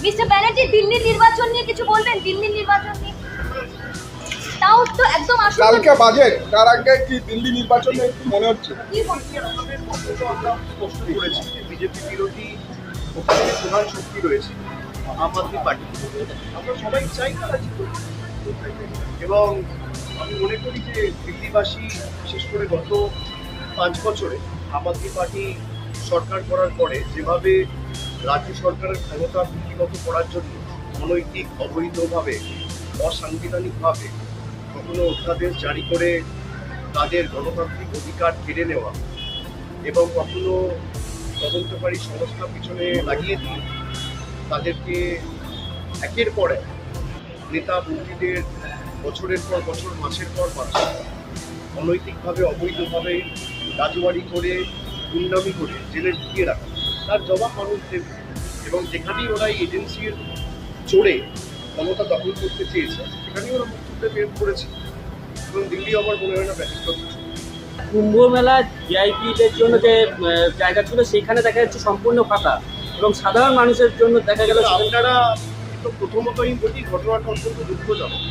Mister Banerjee, দিল্লির নির্বাচন নিয়ে কিছু বলবেন? দিল্লির নির্বাচন নিয়ে তাও তো একদম আসল। কালকে বাজেট, তার আগে কি দিল্লি নির্বাচন নিয়ে কি মনে হচ্ছে? কি বলছেন? আমাদের বক্তব্য আমরা স্পষ্ট করেছি যে বিজেপি বিরোধী ওখানে প্রধান শক্তি রয়েছে আম আদমি পার্টি। আমরা সবাই চাই তারা জিতুক এবং আমি মনে করি যে দিল্লিবাসী বিশেষ করে গত 5 বছরে আম আদমি পার্টি সরকার করার পরে যেভাবে রাজ্য সরকারের ক্ষমতা কুক্ষিগত করার জন্য অনৈতিক অবৈধভাবে অসাংবিধানিকভাবে কখনো অধ্যাদেশ জারি করে তাদের গণতান্ত্রিক অধিকার কেড়ে নেওয়া এবং কখনো তদন্তকারী সংস্থা পিছনে লাগিয়ে দিয়ে তাদেরকে একের পর এক নেতা মন্ত্রীদের বছরের পর বছর মাসের পর মাস অনৈতিকভাবে অবৈধভাবে রাজবাড়ি করে গুন্ডামি করে জেলে ঢুকিয়ে রাখা, তার জবাব মানুষ দেবে। এবং যেখানেই ওরা এই এজেন্সির চড়ে ক্ষমতা দখল করতে চেয়েছে সেখানেই ওরা মুক্তিতে বের করেছে এবং দিল্লি আমার মনে হয় না ব্যতিক্রম কিছু। কুম্ভ মেলা ভিআইপিদের জন্য যে জায়গা ছিল সেখানে দেখা যাচ্ছে সম্পূর্ণ ফাঁকা এবং সাধারণ মানুষের জন্য দেখা গেল আপনারা তো প্রথমতই বলি ঘটনাটা অত্যন্ত দুঃখজনক,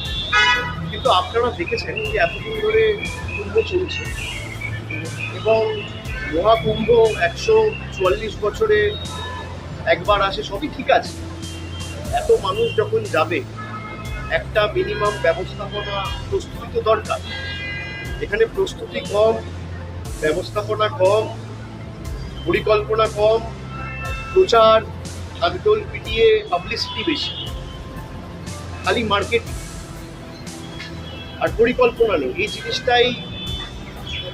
কিন্তু আপনারা দেখেছেন যে এতদিন ধরে কুম্ভ চলছে এবং মহাকুম্ভ 144 বছরে একবার আসে, সবই ঠিক আছে। এত মানুষ যখন যাবে একটা মিনিমাম ব্যবস্থাপনা প্রস্তুতি তো দরকার। এখানে প্রস্তুতি কম, ব্যবস্থাপনা কম, পরিকল্পনা কম, প্রচার ঢাকঢোল পিটিয়ে পাবলিসিটি বেশি, খালি মার্কেটিং আর পরিকল্পনা নেই। এই জিনিসটাই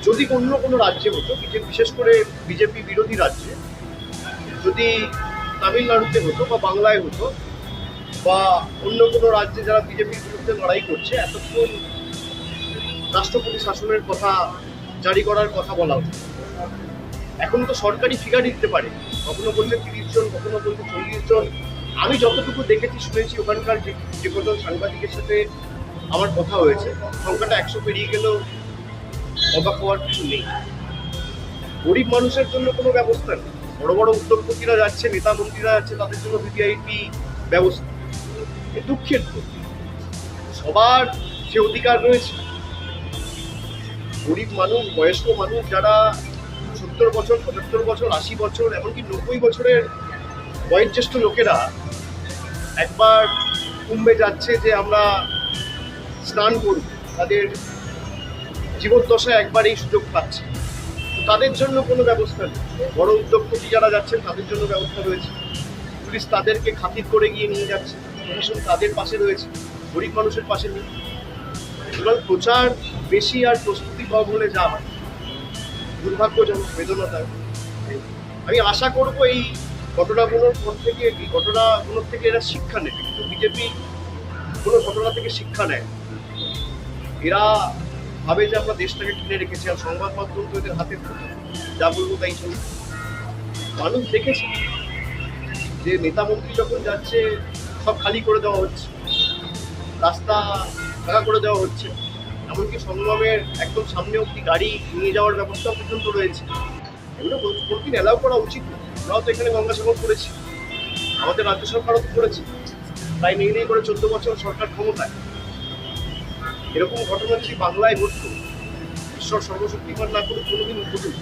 যদি অন্য কোনো রাজ্যে হতো, বিশেষ করে বিজেপি বিরোধী রাজ্যে, যদি তামিলনাড়ুতে হতো বা বাংলায় হতো বা অন্য কোনো রাজ্যে যারা বিজেপির বিরুদ্ধে লড়াই করছে, এতক্ষণ রাষ্ট্রপতি শাসনের কথা জারি করার কথা বলা হতো। এখন তো সরকারি ফিগার দিতে পারে, কখনো বলছে 30 জন, কখনো বলছে 40 জন। আমি যতটুকু দেখেছি শুনেছি ওখানকার যে কজন সাংবাদিকের সাথে আমার কথা হয়েছে, সংখ্যাটা 100 পেরিয়ে গেলেও অবাক হওয়ার কিছু নেই। গরিব মানুষের জন্য কোনো ব্যবস্থা নেই। বড় বড় উদ্যোগপতিরা যাচ্ছে, নেতা মন্ত্রীরা যাচ্ছে, তাদের জন্য ভিভিআইপি ব্যবস্থা। দুঃখের তো সবার যে অধিকার রয়েছে, গরিব মানুষ, বয়স্ক মানুষ যারা 70 বছর, 75 বছর, 80 বছর, এমনকি 90 বছরের বয়োজ্যেষ্ঠ লোকেরা একবার কুম্ভে যাচ্ছে যে আমরা স্নান করব, তাদের জীবদ্দশায় একবার এই সুযোগ পাচ্ছে। তাদের জন্য কোনো ব্যবস্থা নেই। বড় উদ্যোগপতি যারা যাচ্ছেন তাদের জন্য ব্যবস্থা রয়েছে, পুলিশ তাদেরকে খাতির করে গিয়ে নিয়ে যাচ্ছে, প্রশাসন তাদের পাশে রয়েছে, গরিব মানুষের পাশে নেই। সুতরাং প্রচার বেশি আর প্রস্তুতি কম হলে যা হয়, দুর্ভাগ্যজনক, বেদনাদায়ক। আমি আশা করব এই ঘটনাগুলোর থেকে এরা শিক্ষা নেবে, কিন্তু বিজেপি কোনো ঘটনা থেকে শিক্ষা নেয়। এরা ভাবে যে আমরা দেশটাকে কিনে রেখেছি, আর সংবাদ মাধ্যম তো এদের হাতে যা বলবো তাই চলবে। মানুষ দেখেছে যে নেতা মন্ত্রী যখন যাচ্ছে সব খালি করে দেওয়া হচ্ছে, রাস্তা ফাঁকা করে দেওয়া হচ্ছে, এমনকি সংগ্রামের একদম সামনে অব্দি গাড়ি নিয়ে যাওয়ার ব্যবস্থা পর্যন্ত রয়েছে। এগুলো কোনদিন অ্যালাউ করা উচিত না। আমরাও তো এখানে গঙ্গাসাগর করেছি, আমাদের রাজ্য সরকারও তো করেছে, তাই নেই করে 14 বছর সরকার ক্ষমতায়। এরকম ঘটনা যদি বাংলায় ঘটতো, ঈশ্বর সর্বশক্তিমান না করে কোনোদিন ঘটুক,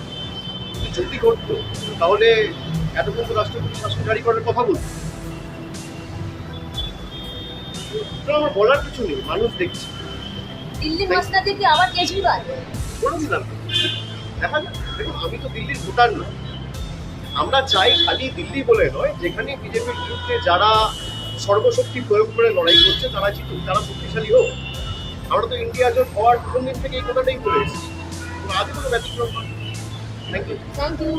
যদি ঘটতো তাহলে এতক্ষণ তো রাষ্ট্রপতি শাসন জারি করার কথা বলতো। আমার বলার কিছু নেই, মানুষ দেখছে। দিল্লি মসনাদে কি আবার কেজরিওয়াল? বলে দিলাম, দেখা যাক। দেখুন, আমি তো দিল্লির ভোটার নয়। আমরা চাই খালি দিল্লি বলে নয়, যেখানে বিজেপির বিরুদ্ধে যারা সর্বশক্তি প্রয়োগ করে লড়াই করছে তারা জিতুক, তারা শক্তিশালী হোক। আমরা তো ইন্ডিয়া জোট হওয়ার প্রথম দিন থেকে এই কথাটাই বলে এসেছি, আজও কোনো ব্যতিক্রম নয়। Thank you.